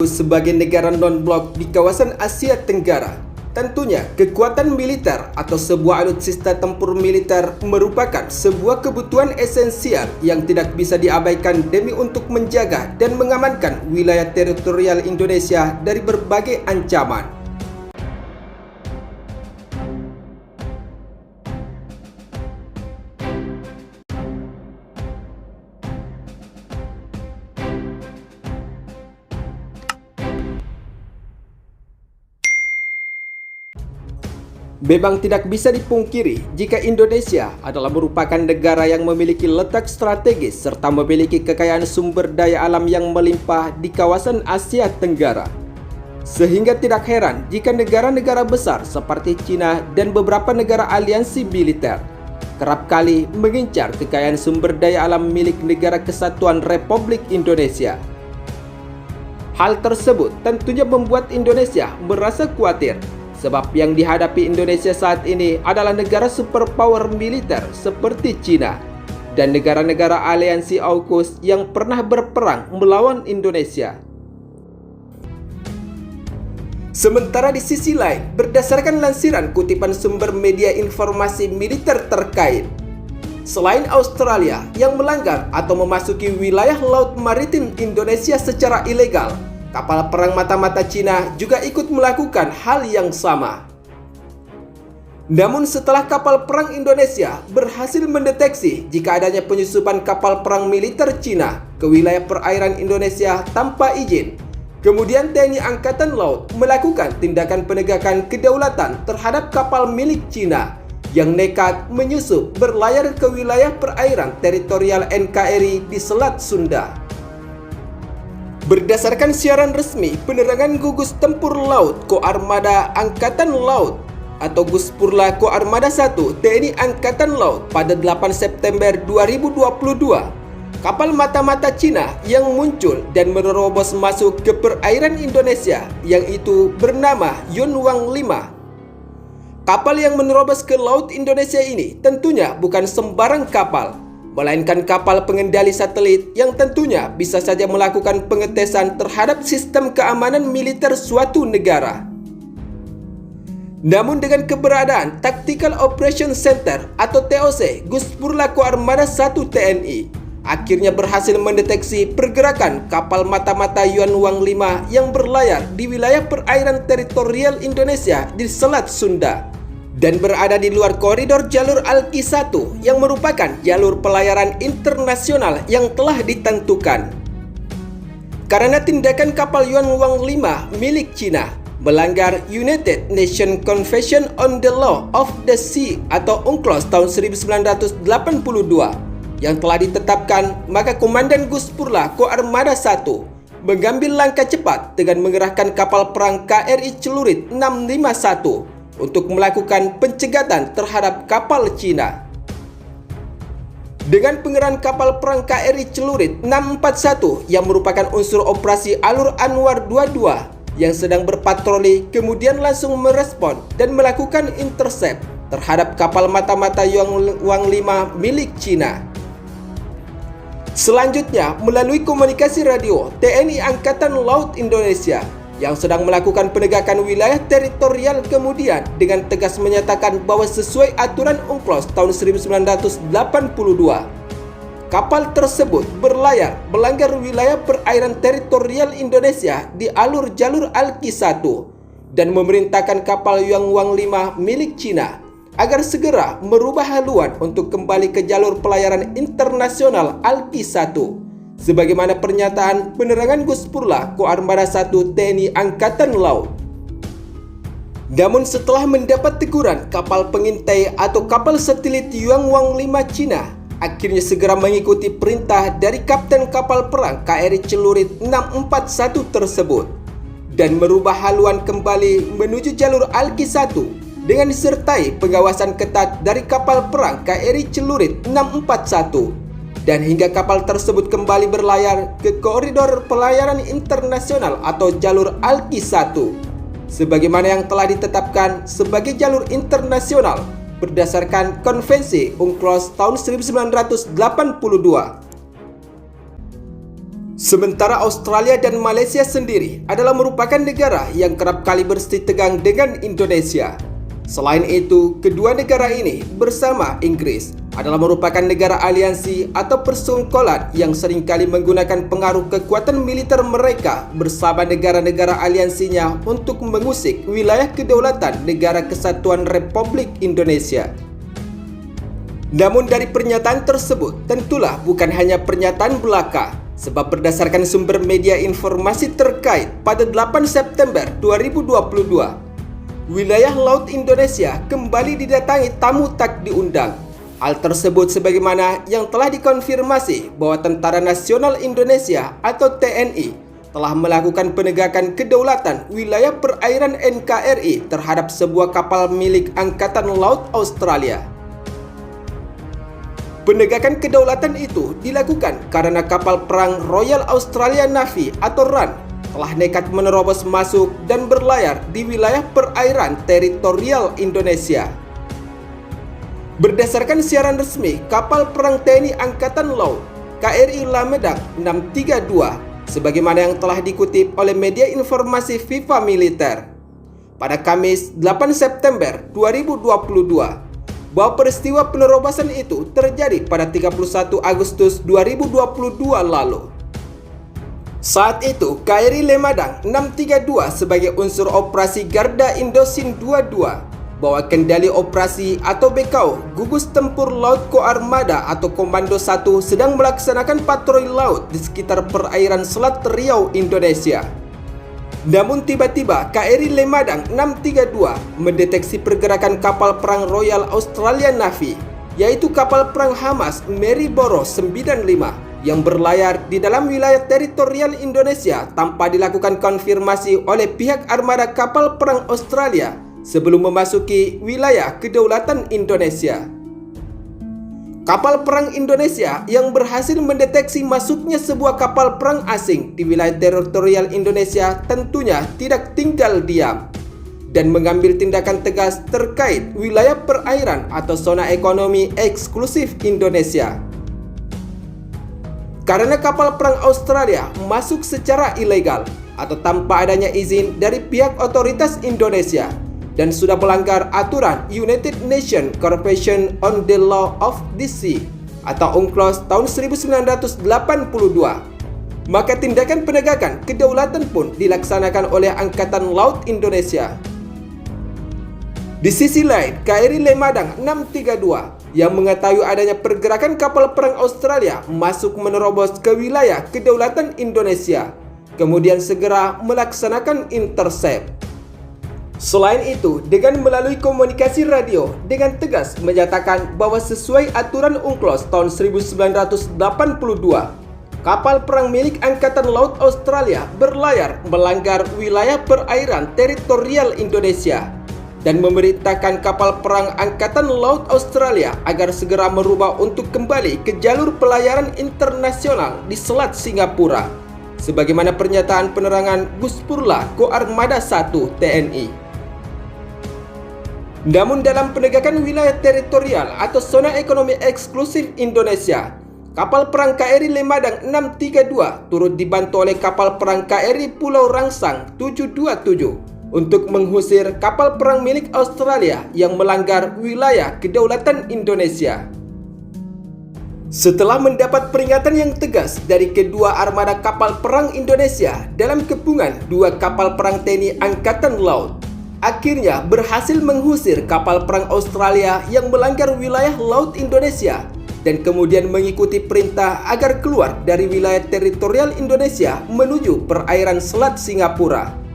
sebagai negara non-blok di kawasan Asia Tenggara, tentunya kekuatan militer atau sebuah alutsista tempur militer merupakan sebuah kebutuhan esensial yang tidak bisa diabaikan demi untuk menjaga dan mengamankan wilayah teritorial Indonesia dari berbagai ancaman. Memang tidak bisa dipungkiri jika Indonesia adalah merupakan negara yang memiliki letak strategis serta memiliki kekayaan sumber daya alam yang melimpah di kawasan Asia Tenggara. Sehingga tidak heran jika negara-negara besar seperti China dan beberapa negara aliansi militer kerap kali mengincar kekayaan sumber daya alam milik Negara Kesatuan Republik Indonesia. Hal tersebut tentunya membuat Indonesia merasa khawatir. Sebab yang dihadapi Indonesia saat ini adalah negara superpower militer seperti China dan negara-negara aliansi AUKUS yang pernah berperang melawan Indonesia. Sementara di sisi lain, berdasarkan lansiran kutipan sumber media informasi militer terkait, selain Australia yang melanggar atau memasuki wilayah laut maritim Indonesia secara ilegal, kapal perang mata-mata Cina juga ikut melakukan hal yang sama. Namun setelah kapal perang Indonesia berhasil mendeteksi jika adanya penyusupan kapal perang militer Cina ke wilayah perairan Indonesia tanpa izin, kemudian TNI Angkatan Laut melakukan tindakan penegakan kedaulatan terhadap kapal milik Cina yang nekat menyusup berlayar ke wilayah perairan teritorial NKRI di Selat Sunda. Berdasarkan siaran resmi penerangan Gugus Tempur Laut Koarmada Angkatan Laut atau Guspurla Koarmada 1 TNI Angkatan Laut pada 8 September 2022, kapal mata-mata Cina yang muncul dan menerobos masuk ke perairan Indonesia yang itu bernama Yunwang 5. Kapal yang menerobos ke Laut Indonesia ini tentunya bukan sembarang kapal, melainkan kapal pengendali satelit yang tentunya bisa saja melakukan pengetesan terhadap sistem keamanan militer suatu negara. Namun dengan keberadaan Tactical Operation Center atau TOC Guspurla Koarmada 1 TNI akhirnya berhasil mendeteksi pergerakan kapal mata-mata Yunwang 5 yang berlayar di wilayah perairan teritorial Indonesia di Selat Sunda dan berada di luar koridor jalur Alki 1 yang merupakan jalur pelayaran internasional yang telah ditentukan. Karena tindakan kapal Yunwang 5 milik China melanggar United Nations Convention on the Law of the Sea atau UNCLOS tahun 1982 yang telah ditetapkan, maka Komandan Guspurla Koarmada 1 mengambil langkah cepat dengan mengerahkan kapal perang KRI Celurit 651 untuk melakukan pencegatan terhadap kapal Cina. Dengan pengerahan kapal perang KRI Celurit 641 yang merupakan unsur operasi Alur Anwar 22 yang sedang berpatroli kemudian langsung merespon dan melakukan intercept terhadap kapal mata-mata Yunwang 5 milik Cina. Selanjutnya, melalui komunikasi radio TNI Angkatan Laut Indonesia yang sedang melakukan penegakan wilayah teritorial kemudian dengan tegas menyatakan bahwa sesuai aturan UNCLOS tahun 1982, kapal tersebut berlayar melanggar wilayah perairan teritorial Indonesia di alur jalur Alki 1 dan memerintahkan kapal Yunwang 5 milik Cina agar segera merubah haluan untuk kembali ke jalur pelayaran internasional Alki 1. Sebagaimana pernyataan penerangan Guspurla Koarmada 1 TNI Angkatan Laut. Namun setelah mendapat teguran, kapal pengintai atau kapal satelit Yunwang 5 Cina akhirnya segera mengikuti perintah dari kapten kapal perang KRI Celurit 641 tersebut dan merubah haluan kembali menuju jalur Alki 1 dengan disertai pengawasan ketat dari kapal perang KRI Celurit 641. Dan hingga kapal tersebut kembali berlayar ke koridor pelayaran internasional atau jalur Alki 1 sebagaimana yang telah ditetapkan sebagai jalur internasional berdasarkan Konvensi UNCLOS tahun 1982. Sementara Australia dan Malaysia sendiri adalah merupakan negara yang kerap kali bersitegang dengan Indonesia. Selain itu, kedua negara ini bersama Inggris adalah merupakan negara aliansi atau persekongkolan yang seringkali menggunakan pengaruh kekuatan militer mereka bersama negara-negara aliansinya untuk mengusik wilayah kedaulatan Negara Kesatuan Republik Indonesia. Namun dari pernyataan tersebut tentulah bukan hanya pernyataan belaka, sebab berdasarkan sumber media informasi terkait pada 8 September 2022, wilayah laut Indonesia kembali didatangi tamu tak diundang. Hal tersebut sebagaimana yang telah dikonfirmasi bahwa Tentara Nasional Indonesia atau TNI telah melakukan penegakan kedaulatan wilayah perairan NKRI terhadap sebuah kapal milik Angkatan Laut Australia. Penegakan kedaulatan itu dilakukan karena kapal perang Royal Australian Navy atau RAN telah nekat menerobos masuk dan berlayar di wilayah perairan teritorial Indonesia. Berdasarkan siaran resmi kapal perang TNI Angkatan Laut KRI Lamedang 632, sebagaimana yang telah dikutip oleh media informasi FIFA Militer, pada Kamis 8 September 2022, bahwa peristiwa penerobosan itu terjadi pada 31 Agustus 2022 lalu. Saat itu, KRI Lamedang 632 sebagai unsur operasi Garda Indosin 22 bawa kendali operasi atau BKO Gugus Tempur Laut Koarmada atau Komando 1 sedang melaksanakan patroli laut di sekitar perairan Selat Riau, Indonesia. Namun tiba-tiba KRI Lamedang 632 mendeteksi pergerakan kapal perang Royal Australian Navy, yaitu kapal perang Hamas Maryborough 95 yang berlayar di dalam wilayah teritorial Indonesia tanpa dilakukan konfirmasi oleh pihak armada kapal perang Australia sebelum memasuki wilayah kedaulatan Indonesia. Kapal perang Indonesia yang berhasil mendeteksi masuknya sebuah kapal perang asing di wilayah teritorial Indonesia tentunya tidak tinggal diam dan mengambil tindakan tegas terkait wilayah perairan atau zona ekonomi eksklusif Indonesia. Karena kapal perang Australia masuk secara ilegal atau tanpa adanya izin dari pihak otoritas Indonesia dan sudah melanggar aturan United Nations Convention on the Law of the Sea atau UNCLOS tahun 1982, maka tindakan penegakan kedaulatan pun dilaksanakan oleh Angkatan Laut Indonesia. Di sisi lain, KRI Lamedang 632 yang mengetahui adanya pergerakan kapal perang Australia masuk menerobos ke wilayah kedaulatan Indonesia, kemudian segera melaksanakan intercept. Selain itu, dengan melalui komunikasi radio dengan tegas menyatakan bahwa sesuai aturan UNCLOS tahun 1982, kapal perang milik Angkatan Laut Australia berlayar melanggar wilayah perairan teritorial Indonesia dan memerintahkan kapal perang Angkatan Laut Australia agar segera merubah untuk kembali ke jalur pelayaran internasional di Selat Singapura, sebagaimana pernyataan penerangan Guspurla Koarmada 1 TNI. Namun dalam penegakan wilayah teritorial atau zona ekonomi eksklusif Indonesia, kapal perang KRI Lamedang 632 turut dibantu oleh kapal perang KRI Pulau Rangsang 727 untuk mengusir kapal perang milik Australia yang melanggar wilayah kedaulatan Indonesia. Setelah mendapat peringatan yang tegas dari kedua armada kapal perang Indonesia dalam kepungan dua kapal perang TNI Angkatan Laut, akhirnya berhasil mengusir kapal perang Australia yang melanggar wilayah laut Indonesia dan kemudian mengikuti perintah agar keluar dari wilayah teritorial Indonesia menuju perairan Selat Singapura.